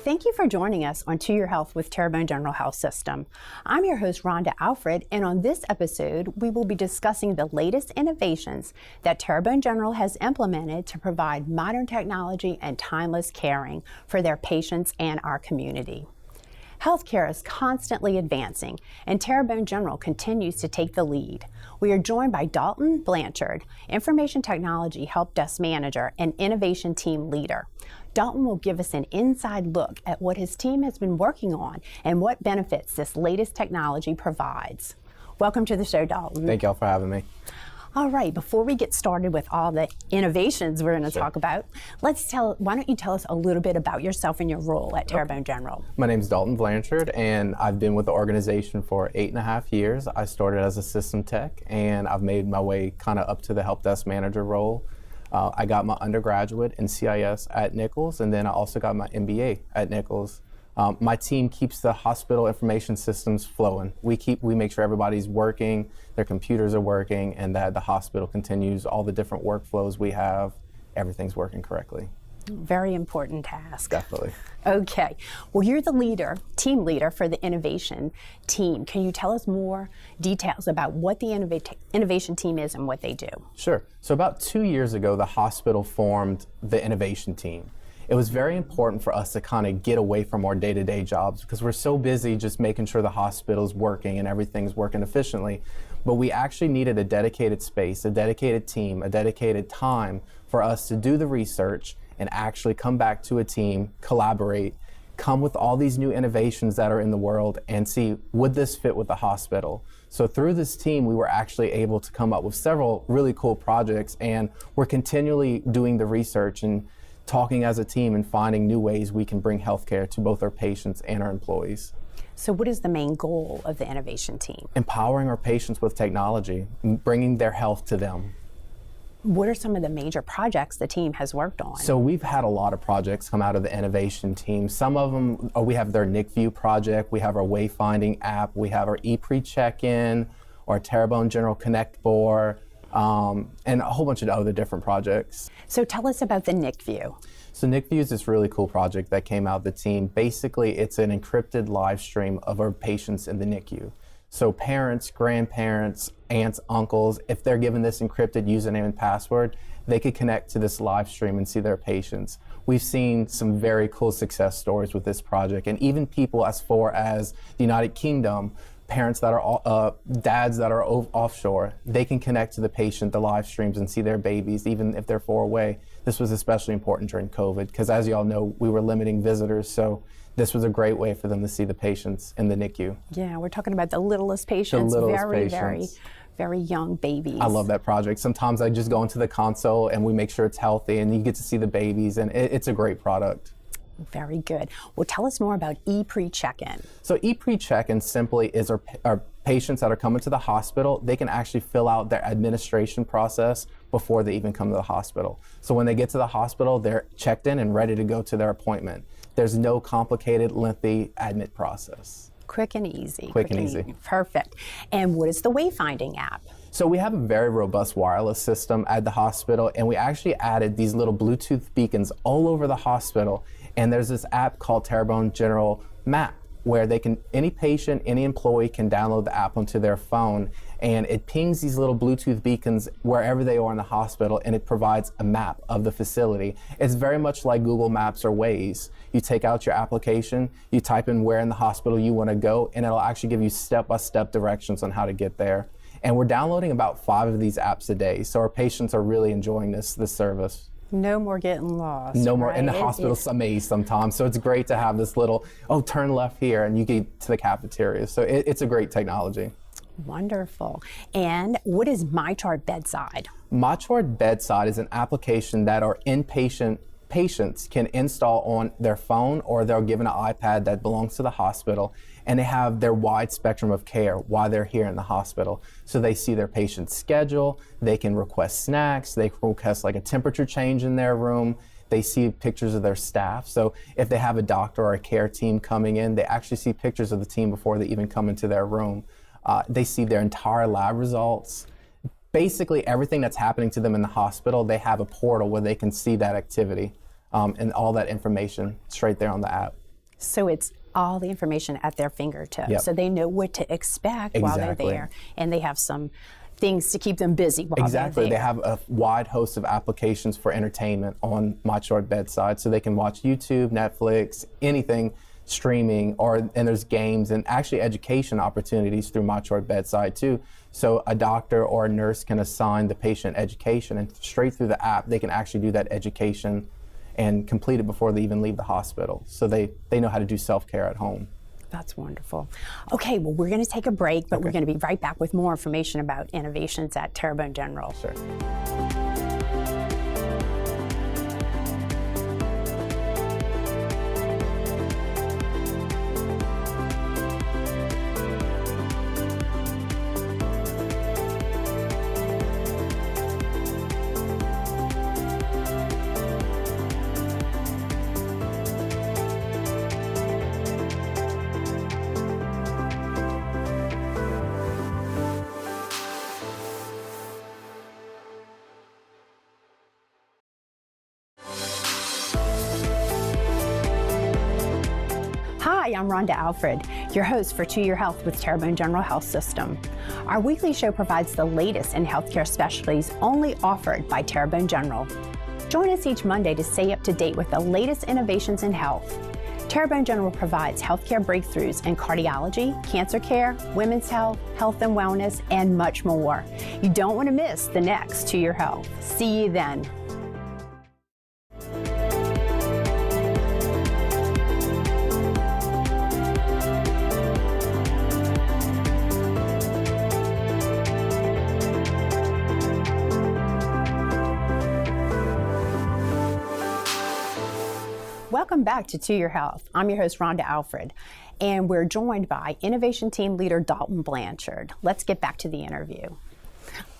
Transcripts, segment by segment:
Thank you for joining us on To Your Health with Terrebonne General Health System. I'm your host, Rhonda Alfred, and on this episode, we will be discussing the latest innovations that Terrebonne General has implemented to provide modern technology and timeless caring for their patients and our community. Healthcare is constantly advancing, and Terrebonne General continues to take the lead. We are joined by Dalton Blanchard, Information Technology Help Desk Manager and Innovation Team Leader. Dalton will give us an inside look at what his team has been working on and what benefits this latest technology provides. Welcome to the show, Dalton. Thank y'all for having me. All right, before we get started with all the innovations we're going to talk about, why don't you tell us a little bit about yourself and your role at Terrebonne General? My name is Dalton Blanchard, and I've been with the organization for 8.5 years. I started as a system tech, and I've made my way kind of up to the help desk manager role. I got my undergraduate in CIS at Nichols, and then I also got my MBA at Nichols. My team keeps the hospital information systems flowing. We make sure everybody's working, their computers are working, and that the hospital continues all the different workflows we have. Everything's working correctly. Very important task. Definitely. Okay. Well, you're the team leader for the innovation team. Can you tell us more details about what the innovation team is and what they do? Sure. So about 2 years ago, the hospital formed the innovation team. It was very important for us to kind of get away from our day-to-day jobs because we're so busy just making sure the hospital's working and everything's working efficiently. But we actually needed a dedicated space, a dedicated team, a dedicated time for us to do the research and actually come back to a team, collaborate, come with all these new innovations that are in the world and see, would this fit with the hospital? So through this team, we were actually able to come up with several really cool projects, and we're continually doing the research and talking as a team and finding new ways we can bring healthcare to both our patients and our employees. So what is the main goal of the innovation team? Empowering our patients with technology, bringing their health to them. What are some of the major projects the team has worked on? So we've had a lot of projects come out of the innovation team. Some of them, we have their NICView project, we have our wayfinding app, we have our ePre check-in, our Terrebonne General Connect board, and a whole bunch of other different projects. So tell us about the NICView. So NICView is this really cool project that came out of the team. Basically, it's an encrypted live stream of our patients in the NICU. So parents, grandparents, aunts, uncles, if they're given this encrypted username and password, they could connect to this live stream and see their patients. We've seen some very cool success stories with this project, and even people as far as the United Kingdom, parents that are, dads that are offshore, they can connect to the patient, the live streams, and see their babies, even if they're far away. This was especially important during COVID, because as you all know, we were limiting visitors, so this was a great way for them to see the patients in the NICU. Yeah, we're talking about the littlest patients, very young babies. I love that project. Sometimes I just go into the console and we make sure it's healthy, and you get to see the babies, and it's a great product. Very good. Well, tell us more about ePre check-in. So ePre check-in simply is our patients that are coming to the hospital, they can actually fill out their administration process before they even come to the hospital. So when they get to the hospital, they're checked in and ready to go to their appointment. There's no complicated, lengthy admit process. Quick and easy. Quick and easy. Perfect. And what is the wayfinding app? So we have a very robust wireless system at the hospital, and we actually added these little Bluetooth beacons all over the hospital. And there's this app called Terrebonne General Map, where any patient, any employee can download the app onto their phone, and it pings these little Bluetooth beacons wherever they are in the hospital, and it provides a map of the facility. It's very much like Google Maps or Waze. You take out your application, you type in where in the hospital you want to go, and it'll actually give you step-by-step directions on how to get there. And we're downloading about 5 of these apps a day, so our patients are really enjoying this service. No more getting lost. No more, and the hospital's amazed sometimes. So it's great to have this little, turn left here and you get to the cafeteria. So it's a great technology. Wonderful. And what is MyChart Bedside? MyChart Bedside is an application that our inpatient patients can install on their phone, or they're given an iPad that belongs to the hospital, and they have their wide spectrum of care while they're here in the hospital. So they see their patient's schedule, they can request snacks, they can request like a temperature change in their room, they see pictures of their staff. So if they have a doctor or a care team coming in, they actually see pictures of the team before they even come into their room. They see their entire lab results. Basically everything that's happening to them in the hospital, they have a portal where they can see that activity and all that information straight there on the app. So it's all the information at their fingertips. Yep. So they know what to expect while they're Exactly. there. And they have some things to keep them busy while Exactly. they're They there. have a wide host of applications for entertainment on MyChart Bedside, so they can watch YouTube, Netflix, anything streaming, and there's games and actually education opportunities through MyChart Bedside too. So a doctor or a nurse can assign the patient education, and straight through the app, they can actually do that education and complete it before they even leave the hospital. So they know how to do self-care at home. That's wonderful. Okay, well, we're going to take a break, but we're going to be right back with more information about innovations at Terrebonne General. Sure. Hi, I'm Rhonda Alfred, your host for To Your Health with Terrebonne General Health System. Our weekly show provides the latest in healthcare specialties only offered by Terrebonne General. Join us each Monday to stay up to date with the latest innovations in health. Terrebonne General provides healthcare breakthroughs in cardiology, cancer care, women's health, health and wellness, and much more. You don't want to miss the next To Your Health. See you then. Welcome back to Your Health. I'm your host, Rhonda Alfred, and we're joined by Innovation Team Leader Dalton Blanchard. Let's get back to the interview.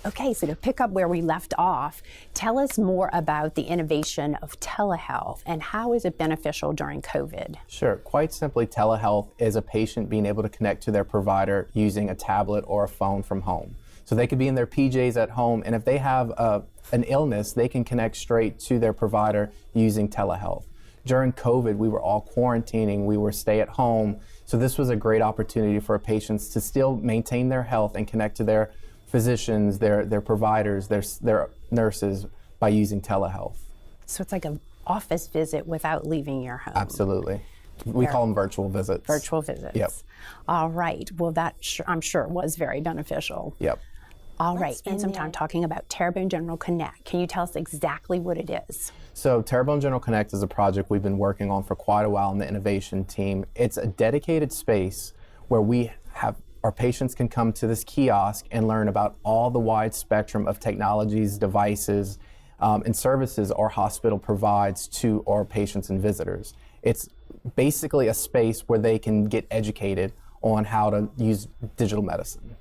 Okay, so to pick up where we left off, tell us more about the innovation of telehealth and how is it beneficial during COVID? Sure. Quite simply, telehealth is a patient being able to connect to their provider using a tablet or a phone from home. So they could be in their PJs at home, and if they have an illness, they can connect straight to their provider using telehealth. During COVID, we were all quarantining, we were stay at home, so this was a great opportunity for patients to still maintain their health and connect to their physicians, their providers, their nurses by using telehealth. So it's like an office visit without leaving your home. Absolutely. We call them virtual visits. Virtual visits. Yep. All right. Well, that I'm sure was very beneficial. Yep. All right. Spend some time talking about Terrebonne General Connect. Can you tell us exactly what it is? So Terrebonne General Connect is a project we've been working on for quite a while in the innovation team. It's a dedicated space where our patients can come to this kiosk and learn about all the wide spectrum of technologies, devices, and services our hospital provides to our patients and visitors. It's basically a space where they can get educated on how to use digital medicine.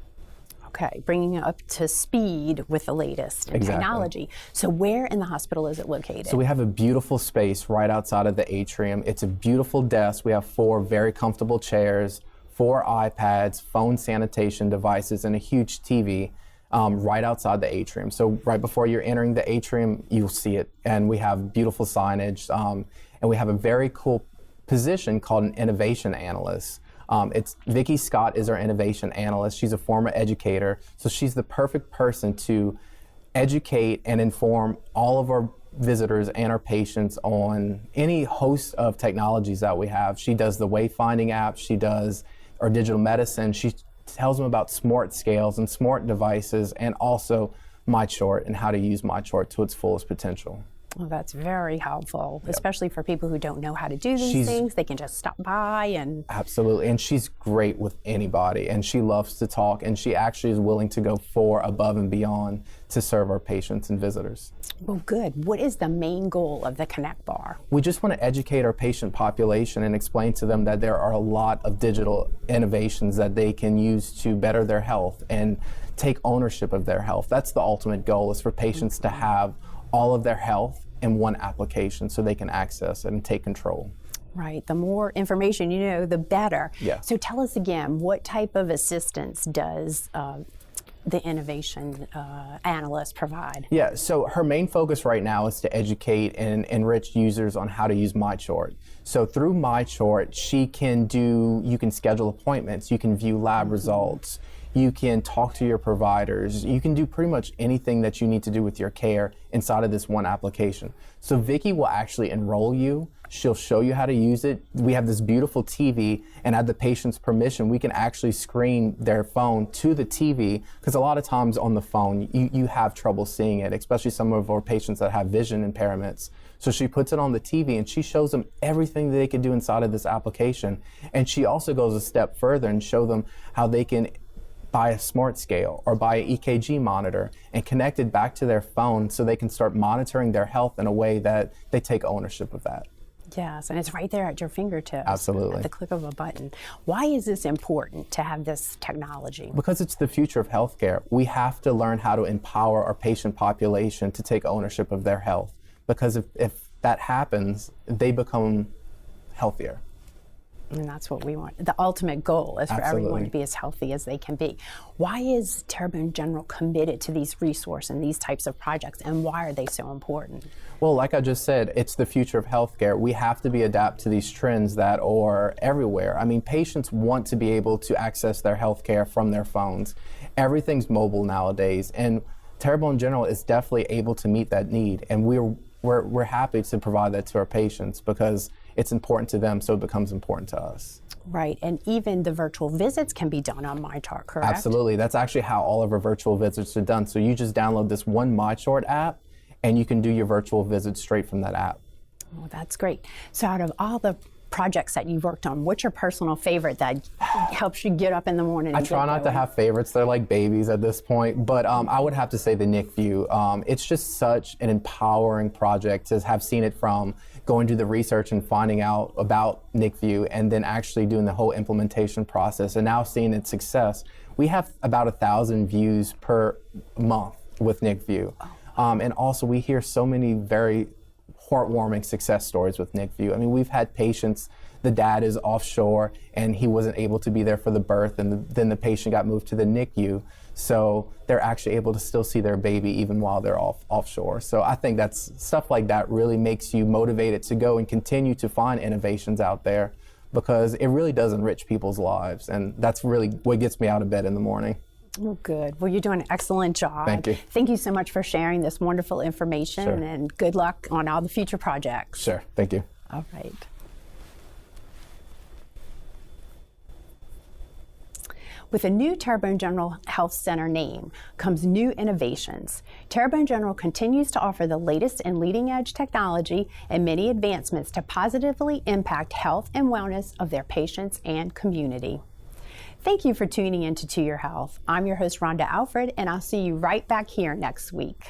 Okay, bringing it up to speed with the latest in Exactly. technology. So where in the hospital is it located? So we have a beautiful space right outside of the atrium. It's a beautiful desk. We have 4 very comfortable chairs, 4 iPads, phone sanitation devices, and a huge TV right outside the atrium. So right before you're entering the atrium, you'll see it. And we have beautiful signage, and we have a very cool position called an innovation analyst. Vicki Scott is our innovation analyst. She's a former educator, so she's the perfect person to educate and inform all of our visitors and our patients on any host of technologies that we have. She does the wayfinding app, she does our digital medicine, she tells them about smart scales and smart devices, and also MyChart and how to use MyChart to its fullest potential. Well, that's very helpful, especially for people who don't know how to do these things. They can just stop by and... Absolutely, and she's great with anybody, and she loves to talk, and she actually is willing to go above and beyond to serve our patients and visitors. Well, good. What is the main goal of the Connect Bar? We just want to educate our patient population and explain to them that there are a lot of digital innovations that they can use to better their health and take ownership of their health. That's the ultimate goal, is for patients to have all of their health in one application so they can access it and take control. Right. The more information you know, the better. Yeah. So tell us again, what type of assistance does the innovation analysts provide? Yeah, so her main focus right now is to educate and enrich users on how to use MyChart. So through MyChart, you can schedule appointments, you can view lab results, you can talk to your providers, you can do pretty much anything that you need to do with your care inside of this one application. So Vicki will actually enroll you. She'll show you how to use it. We have this beautiful TV, and at the patient's permission, we can actually screen their phone to the TV, because a lot of times on the phone, you have trouble seeing it, especially some of our patients that have vision impairments. So she puts it on the TV and she shows them everything that they can do inside of this application. And she also goes a step further and show them how they can buy a smart scale or buy an EKG monitor and connect it back to their phone so they can start monitoring their health in a way that they take ownership of that. Yes, and it's right there at your fingertips. Absolutely. At the click of a button. Why is this important to have this technology? Because it's the future of healthcare. We have to learn how to empower our patient population to take ownership of their health. Because if that happens, they become healthier. And that's what we want. The ultimate goal is for everyone to be as healthy as they can be. Why is Terrebonne General committed to these resources and these types of projects, and why are they so important? Well, like I just said, it's the future of healthcare. We have to adapt to these trends that are everywhere. I mean, patients want to be able to access their healthcare from their phones. Everything's mobile nowadays, and Terrebonne General is definitely able to meet that need, and we're happy to provide that to our patients because it's important to them, so it becomes important to us. Right, and even the virtual visits can be done on MyChart, correct? Absolutely. That's actually how all of our virtual visits are done. So you just download this one MyChart app, and you can do your virtual visits straight from that app. Oh, that's great. So out of all the projects that you've worked on, what's your personal favorite that helps you get up in the morning? I try not to have favorites. They're like babies at this point, but I would have to say the NICView. It's just such an empowering project to have seen it from going to the research and finding out about NICView and then actually doing the whole implementation process and now seeing its success. We have about 1,000 views per month with NICView. And also we hear so many very heartwarming success stories with NICView. I mean, we've had patients, the dad is offshore and he wasn't able to be there for the birth, and then the patient got moved to the NICU. So they're actually able to still see their baby even while they're offshore. So I think that's stuff like that really makes you motivated to go and continue to find innovations out there, because it really does enrich people's lives. And that's really what gets me out of bed in the morning. Oh, good. Well, you're doing an excellent job. Thank you. Thank you so much for sharing this wonderful information, Sure. and good luck on all the future projects. Sure. Thank you. All right. With a new Terrebonne General Health Center name comes new innovations. Terrebonne General continues to offer the latest and leading-edge technology and many advancements to positively impact health and wellness of their patients and community. Thank you for tuning in to Your Health. I'm your host, Rhonda Alfred, and I'll see you right back here next week.